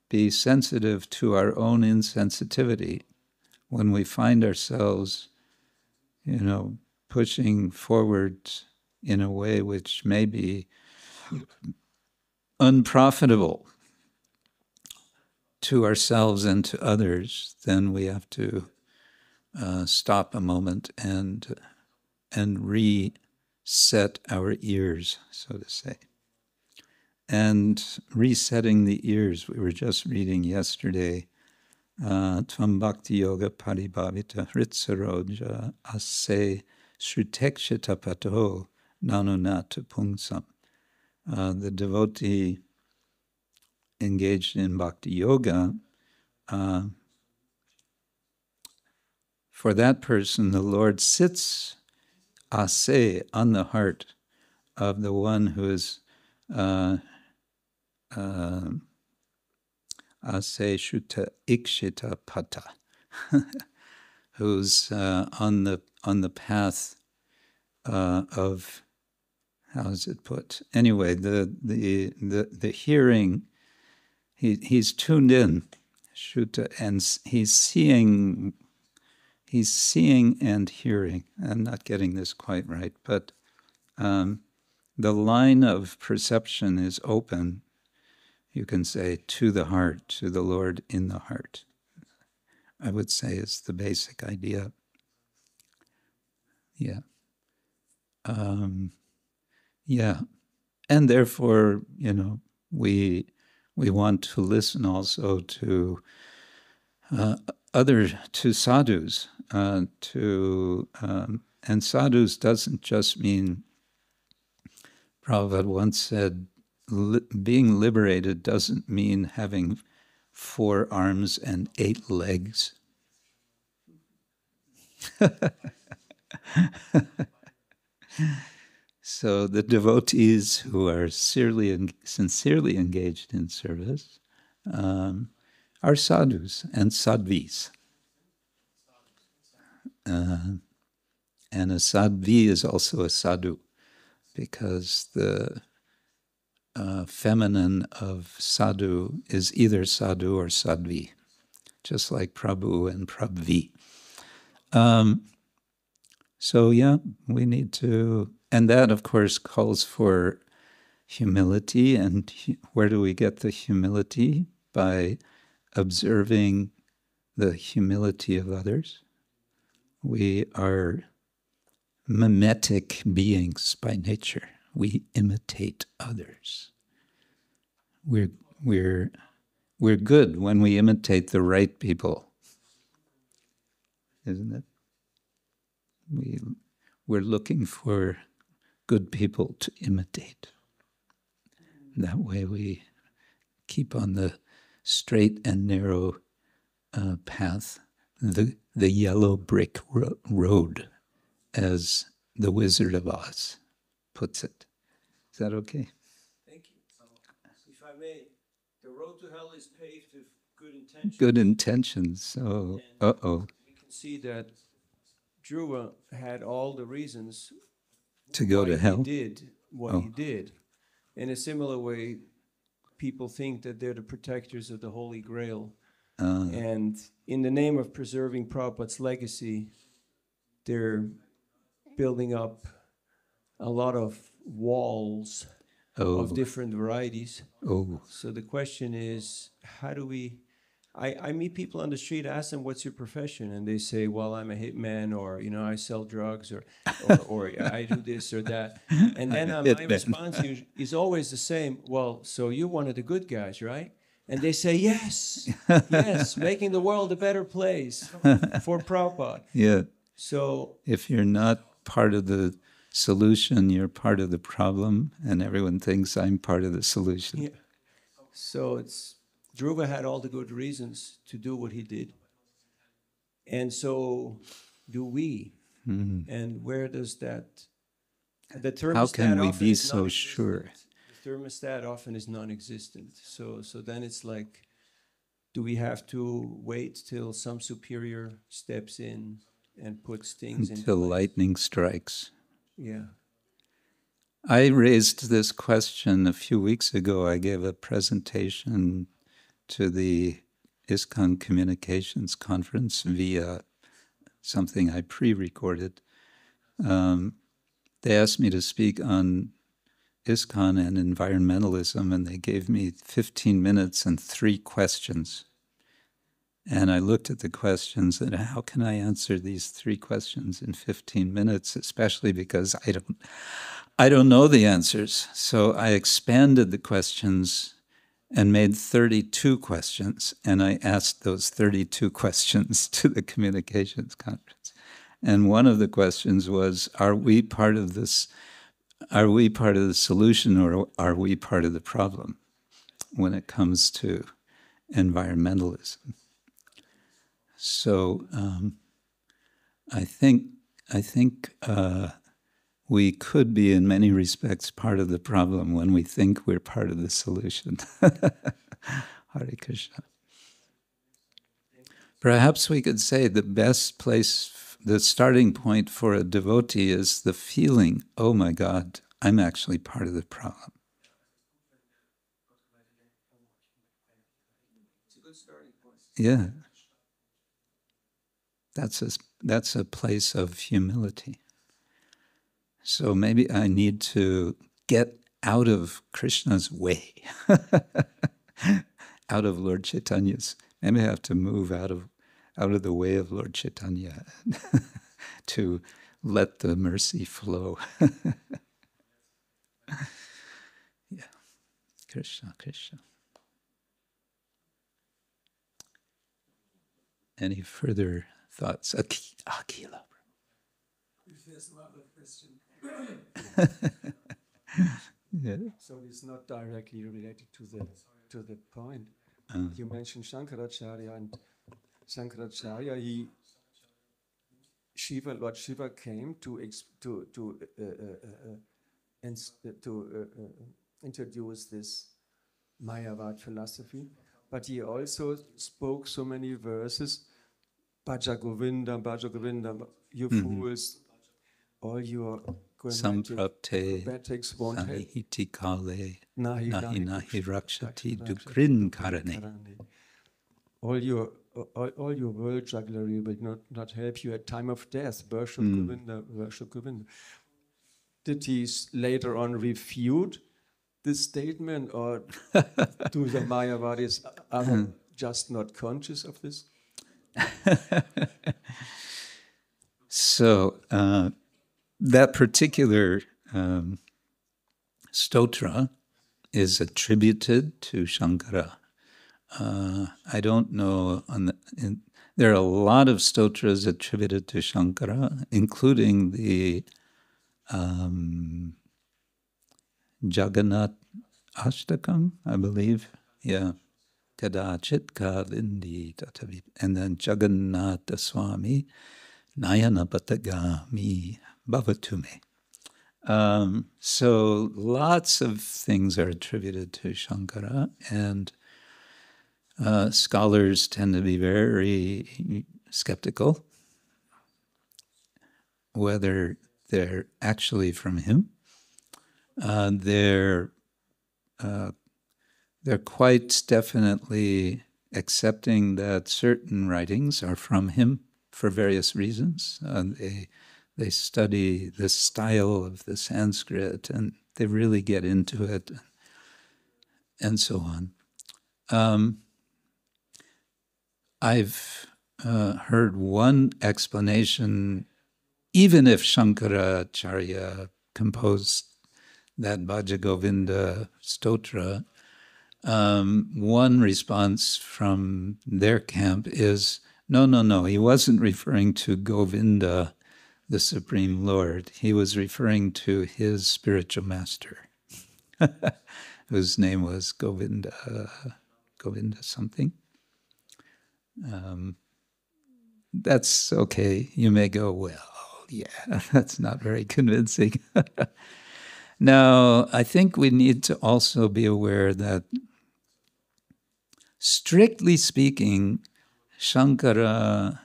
be sensitive to our own insensitivity when we find ourselves, you know, pushing forward in a way which may be unprofitable to ourselves and to others. Then we have to stop a moment and reset our ears, so to say. And resetting the ears, we were just reading yesterday, Tvam bhakti yoga paribhavita hritsaroja asse shrutekshita pato nanunata pungsam. The devotee engaged in bhakti yoga, for that person, the Lord sits ase, on the heart of the one who is ase shuta ikshita pata, who's on the path of, how is it put? Anyway, the hearing, he's tuned in, shuta, and he's seeing and hearing. I'm not getting this quite right, but the line of perception is open, you can say, to the heart, to the Lord in the heart. I would say is the basic idea. Yeah. Yeah. And therefore, you know, we want to listen also to to sadhus, and sadhus doesn't just mean, Prabhupada once said, being liberated doesn't mean having 4 arms and 8 legs. So the devotees who are sincerely engaged in service are sadhus and sadhvis. And a sadhvi is also a sadhu, because the feminine of sadhu is either sadhu or sadhvi, just like Prabhu and Prabhvi. So yeah, we need to, and that of course calls for humility. And where do we get the humility? By observing the humility of others. We are mimetic beings by nature. We imitate others. we're we're good when we imitate the right people, isn't it? We're looking for good people to imitate. That way we keep on the straight and narrow path, the yellow brick road, as the Wizard of Oz puts it. Is that okay? Thank you. If I may, the road to hell is paved with good intentions. Good intentions. So, We can see that Dhruva had all the reasons to go why to hell. He did what he did. In a similar way, people think that they're the protectors of the Holy Grail. And in the name of preserving Prabhupada's legacy, they're building up a lot of walls of different varieties. So the question is, how do we... I meet people on the street, ask them, what's your profession? And they say, well, I'm a hitman, or, you know, I sell drugs, or I do this or that. And then my response is always the same. Well, so you're one of the good guys, right? And they say, yes, yes, making the world a better place for Prabhupada. Yeah. So if you're not part of the solution, you're part of the problem, and everyone thinks I'm part of the solution. Yeah. So Dhruva had all the good reasons to do what he did. And so do we. Mm-hmm. And where does that... The thermostat How can we be so non-existent. sure? The thermostat often is non-existent. So then it's like, do we have to wait till some superior steps in and puts things in Until place? lightning strikes. Yeah. I raised this question a few weeks ago. I gave a presentation to the ISKCON Communications Conference via something I pre-recorded. They asked me to speak on ISKCON and environmentalism, and they gave me 15 minutes and 3 questions. And I looked at the questions, and how can I answer these 3 questions in 15 minutes, especially because I don't know the answers. So I expanded the questions and made 32 questions, and I asked those 32 questions to the communications conference. And one of the questions was, are we part of this? Are we part of the solution, or are we part of the problem when it comes to environmentalism? So I think we could be, in many respects, part of the problem when we think we're part of the solution. Hare Krishna. Perhaps we could say the best place, the starting point for a devotee is the feeling, oh my God, I'm actually part of the problem. It's a good starting point. Yeah. That's a place of humility. So maybe I need to get out of Krishna's way, out of Lord Chaitanya's. Maybe I have to move out of the way of Lord Chaitanya to let the mercy flow. Yeah, Krishna, Krishna. Any further thoughts? Akila. If there's no other question. Yeah. So it's not directly related to the point. You mentioned Shankaracharya, and Shankaracharya, Lord Shiva came to introduce this Mayavad philosophy, but he also spoke so many verses, Bhaja Govinda, you fools, all your Samprapte won't help. Nahiti Kale Nahi Nahi Rakshati Dukrin Karane. All your world jugglery will not help you at time of death. Worship Govinda, worship Govinda. Did he later on refute this statement, or do the Mayavadis are just not conscious of this? So that particular stotra is attributed to Shankara. I don't know. There are a lot of stotras attributed to Shankara, including the Jagannath Ashtakam, I believe. Yeah. Kadachit Kalindi Tatavi. And then Jagannatha Swami Nayanapatagami Bhavatume. So lots of things are attributed to Shankara, and scholars tend to be very skeptical whether they're actually from him. They're quite definitely accepting that certain writings are from him for various reasons. They study the style of the Sanskrit, and they really get into it, and so on. I've heard one explanation, even if Shankaracharya composed that Bhaja Govinda stotra, one response from their camp is, no, he wasn't referring to Govinda, the Supreme Lord. He was referring to his spiritual master, whose name was Govinda something. That's okay. You may go, well, yeah, that's not very convincing. Now, I think we need to also be aware that, strictly speaking, Shankara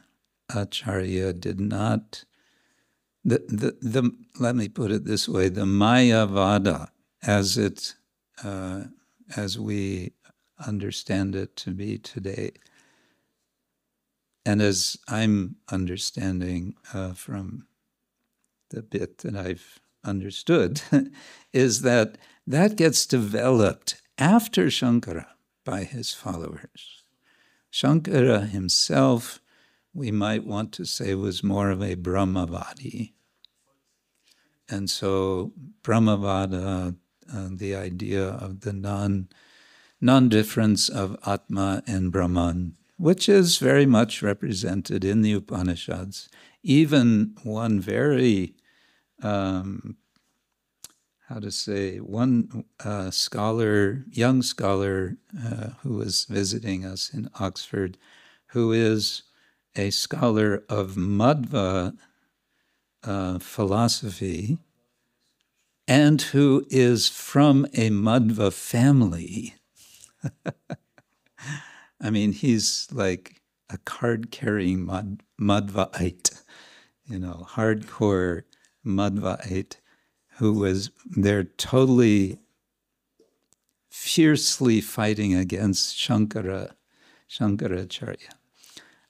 Acharya did not, let me put it this way, the Mayavada, as we understand it to be today, and as I'm understanding from the bit that I've understood, is that gets developed after Shankara by his followers. Shankara himself, we might want to say, was more of a Brahmavadi. And so Brahmavada, the idea of the non-difference of Atma and Brahman, which is very much represented in the Upanishads. Even one very, one young scholar who was visiting us in Oxford, who is a scholar of Madhva philosophy, and who is from a Madhva family. I mean, he's like a card-carrying Madhvaite, hardcore Madhvaite, who was there totally fiercely fighting against Shankaracharya.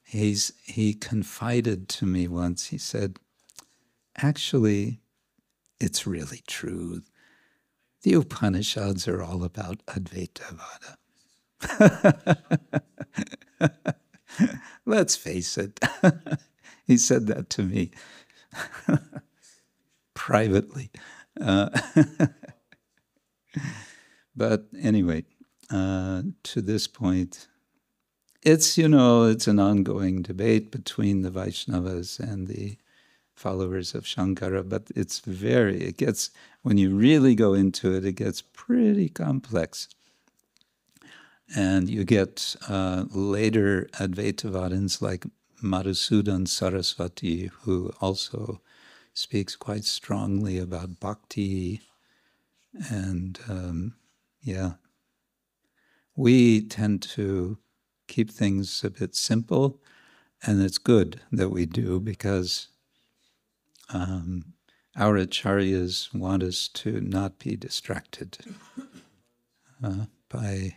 He confided to me once, he said, actually, it's really true. The Upanishads are all about Advaitavada. Let's face it. He said that to me privately. But anyway, to this point, it's an ongoing debate between the Vaishnavas and the followers of Shankara, but it gets, when you really go into it, it gets pretty complex. And you get later Advaitavadins like Madhusudan Saraswati, who also speaks quite strongly about bhakti. And we tend to keep things a bit simple, and it's good that we do, because our acharyas want us to not be distracted by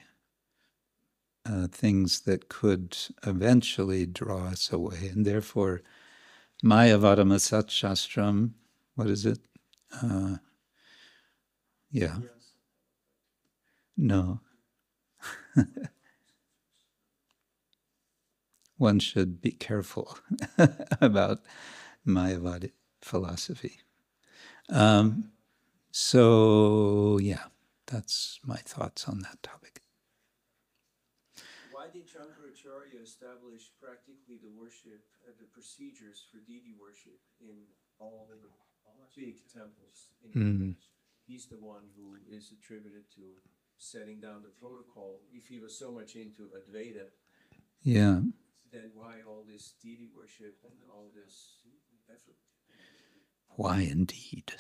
things that could eventually draw us away. And therefore, Mayavadamasat Shastram, what is it? No. One should be careful about Mayavadi philosophy. that's my thoughts on that topic. Why did Shankaracharya establish practically the worship, the procedures for deity worship in all the big temples? He's the one who is attributed to setting down the protocol. If he was so much into Advaita, Yeah. then why all this deity worship and all this effort? Why indeed?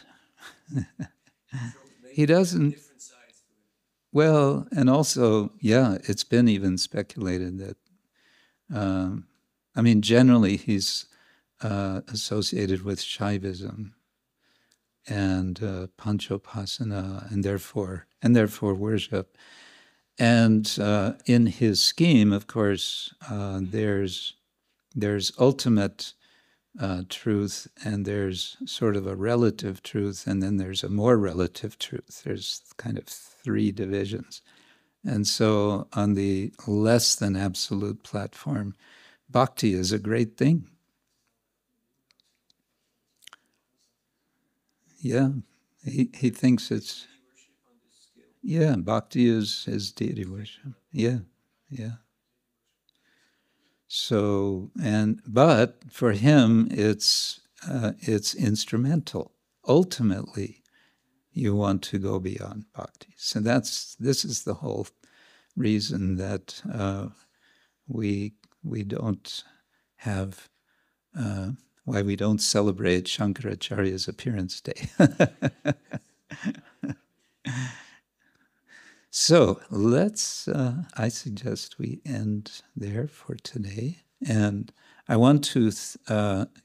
So maybe He doesn't. different sides to it. Well, and also, yeah, it's been even speculated that, generally he's associated with Shaivism and Panchopasana, and therefore worship. And in his scheme, of course, there's ultimate truth, and there's sort of a relative truth, and then there's a more relative truth. There's kind of three divisions. And so on the less than absolute platform, bhakti is a great thing. Yeah, he thinks it's, yeah, bhakti is deity worship. Yeah. So, but for him, it's instrumental. Ultimately, you want to go beyond bhakti. So this is the whole reason that we don't have, why we don't celebrate Shankaracharya's appearance day. So let's, I suggest we end there for today. And I want to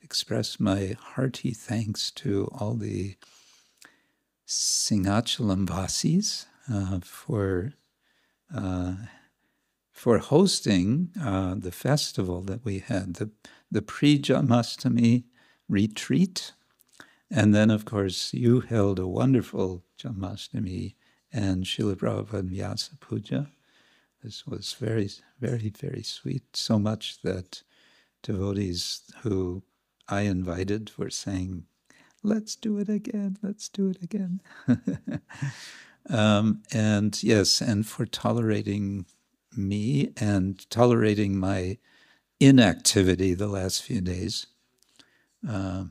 express my hearty thanks to all the Simhachalam Vasis for hosting the festival that we had, the pre-Janmashtami retreat. And then, of course, you held a wonderful Janmashtami and Śrīla Prabhupada Vyasa Puja. This was very, very, very sweet. So much that devotees who I invited were saying, let's do it again, let's do it again. And yes, and for tolerating me and tolerating my inactivity the last few days. Yeah,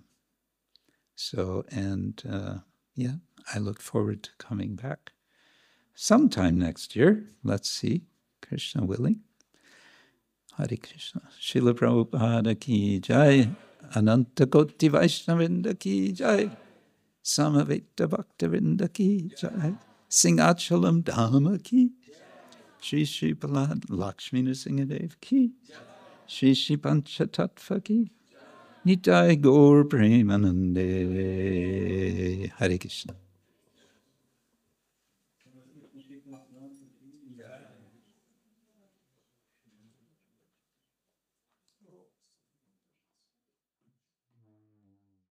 I look forward to coming back sometime next year. Let's see, Krishna willing. Hare Krishna. Śrīla Prabhupada ki jai. Ananta Koti Vaishnavinda ki jai. Samaveta Bhaktavinda ki jai. Simhachalam Dhamma ki. Shri Shri Palad Lakshmi Nrsingadev ki. Shri Shri Panchatattva ki. Nitai Gaur Premanande. Hare Krishna.